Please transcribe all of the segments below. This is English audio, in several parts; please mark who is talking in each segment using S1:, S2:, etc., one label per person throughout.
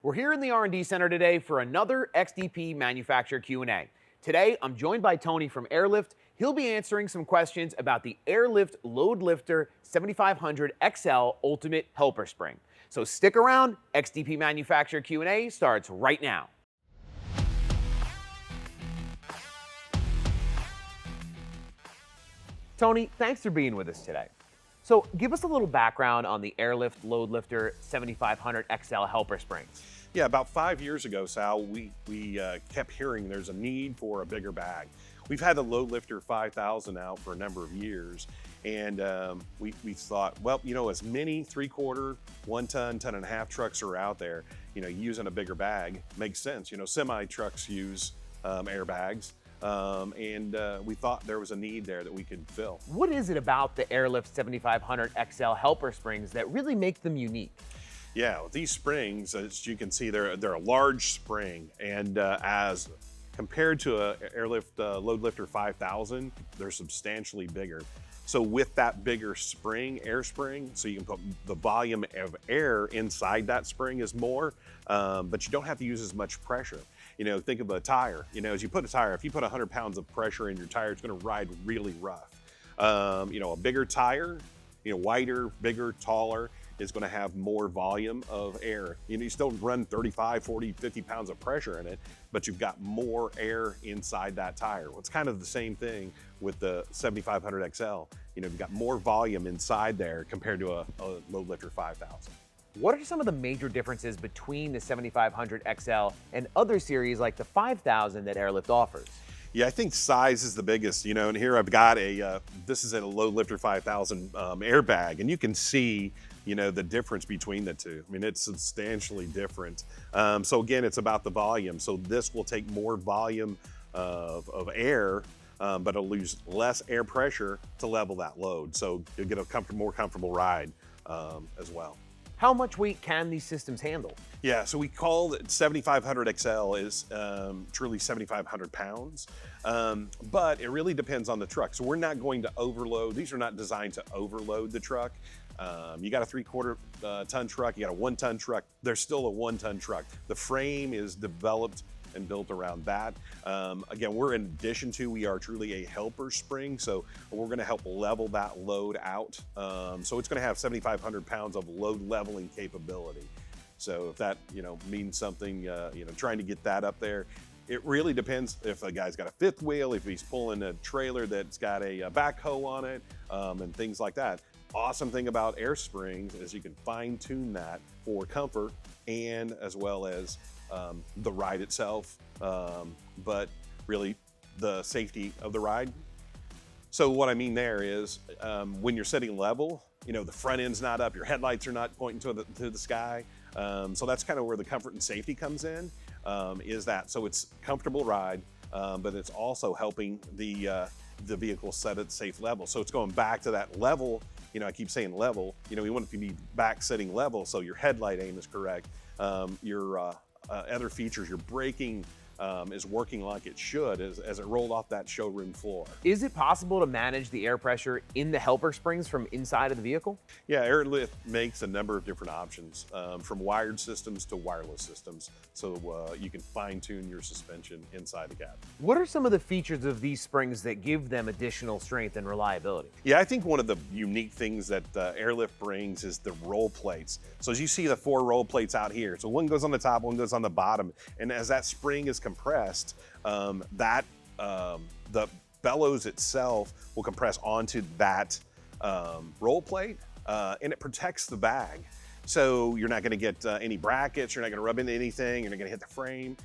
S1: We're here in the R&D Center today for another XDP Manufacturer Q&A. Today, I'm joined by Tony from Airlift. He'll be answering some questions about the Airlift Load Lifter 7500 XL Ultimate Helper Spring. So stick around, XDP Manufacturer Q&A starts right now. Tony, thanks for being with us today. So give us a little background on the Airlift Load Lifter 7500 XL Helper Springs.
S2: Yeah, about 5 years ago, Sal, we kept hearing there's a need for a bigger bag. We've had the Load Lifter 5000 out for a number of years, and we thought, well, you know, as many 3/4, 1 ton, ton and a half trucks are out there, you know, using a bigger bag makes sense. You know, semi trucks use airbags. We thought there was a need there that we could fill.
S1: What is it about the Airlift 7500 XL Helper Springs that really make them unique?
S2: Yeah, with these springs, as you can see, they're a large spring, and as compared to a Airlift Load Lifter 5000, they're substantially bigger. So with that bigger spring, air spring, so you can put the volume of air inside that spring is more, but you don't have to use as much pressure. You know, think of a tire. You know, as you put a tire, if you put 100 pounds of pressure in your tire, it's going to ride really rough. You know, a bigger tire, you know, wider, bigger, taller, is going to have more volume of air. You know, you still run 35, 40, 50 pounds of pressure in it, but you've got more air inside that tire. Well, it's kind of the same thing with the 7500 XL. You know, you've got more volume inside there compared to a Load Lifter 5000.
S1: What are some of the major differences between the 7500 XL and other series like the 5000 that Airlift offers?
S2: Yeah, I think size is the biggest, you know, and here I've got this is a Load Lifter 5000 airbag, and you can see, you know, the difference between the two. I mean, it's substantially different. So again, it's about the volume. So this will take more volume of air, but it'll lose less air pressure to level that load. So you'll get a more comfortable ride as well.
S1: How much weight can these systems handle?
S2: Yeah, so we call it 7500 XL is truly 7,500 pounds, but it really depends on the truck. So we're not going to overload. These are not designed to overload the truck. You got a 3/4 ton truck, you got a 1 ton truck, there's still a 1 ton truck. The frame is developed and built around that. Again, we are truly a helper spring, so we're gonna help level that load out. So it's gonna have 7,500 pounds of load leveling capability. So if that, you know, means something, you know, trying to get that up there, it really depends if a guy's got a fifth wheel, if he's pulling a trailer that's got a backhoe on it, and things like that. Awesome thing about air springs is you can fine tune that for comfort and as well as the ride itself, but really the safety of the ride. So what I mean there is when you're sitting level, you know, the front end's not up, your headlights are not pointing to the sky. So that's kind of where the comfort and safety comes in, is that. So it's comfortable ride, but it's also helping the vehicle set at safe level. So it's going back to that level. You know, I keep saying level, you know, we want it to be back sitting level, so your headlight aim is correct. Your other features, your braking is working like it should as it rolled off that showroom floor.
S1: Is it possible to manage the air pressure in the helper springs from inside of the vehicle?
S2: Yeah, Airlift makes a number of different options, from wired systems to wireless systems, so you can fine tune your suspension inside the cab.
S1: What are some of the features of these springs that give them additional strength and reliability?
S2: Yeah, I think one of the unique things that Airlift brings is the roll plates. So as you see the 4 roll plates out here, so one goes on the top, one goes on the bottom, and as that spring is compressed, the bellows itself will compress onto that roll plate, and it protects the bag. So you're not going to get any brackets, you're not going to rub into anything, you're not going to hit the frame.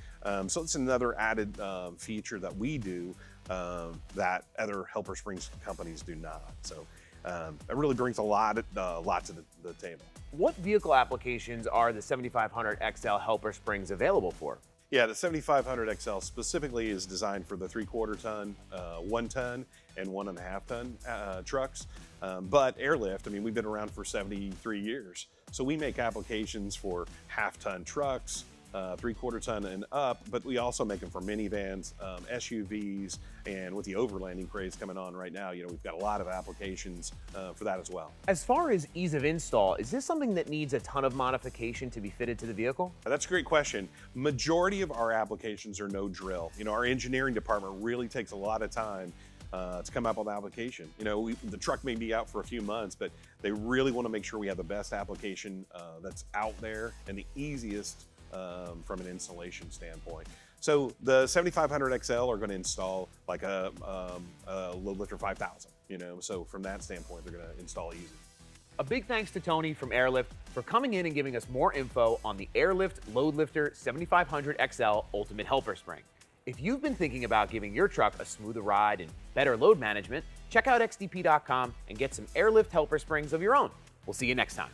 S2: So it's another added feature that we do that other helper springs companies do not. So it really brings a lot to the table.
S1: What vehicle applications are the 7500 XL helper springs available for?
S2: Yeah, the 7500 XL specifically is designed for the 3/4 ton, 1 ton, and 1.5 ton trucks. But Airlift, I mean, we've been around for 73 years. So we make applications for half-ton trucks, 3/4 ton and up, but we also make them for minivans, SUVs, and with the overlanding craze coming on right now, we've got a lot of applications for that as well.
S1: As far as ease of install, is this something that needs a ton of modification to be fitted to the vehicle?
S2: That's a great question. Majority of our applications are no drill. Our engineering department really takes a lot of time to come up with an application. The truck may be out for a few months, but they really want to make sure we have the best application that's out there and the easiest from an installation standpoint. So the 7500 XL are going to install like a load lifter 5000. So from that standpoint, they're going to install easy.
S1: A big thanks to Tony from Airlift for coming in and giving us more info on the Airlift Load Lifter 7500 XL Ultimate Helper Spring. If you've been thinking about giving your truck a smoother ride and better load management, check out XDP.com and get some Airlift Helper Springs of your own. We'll see you next time.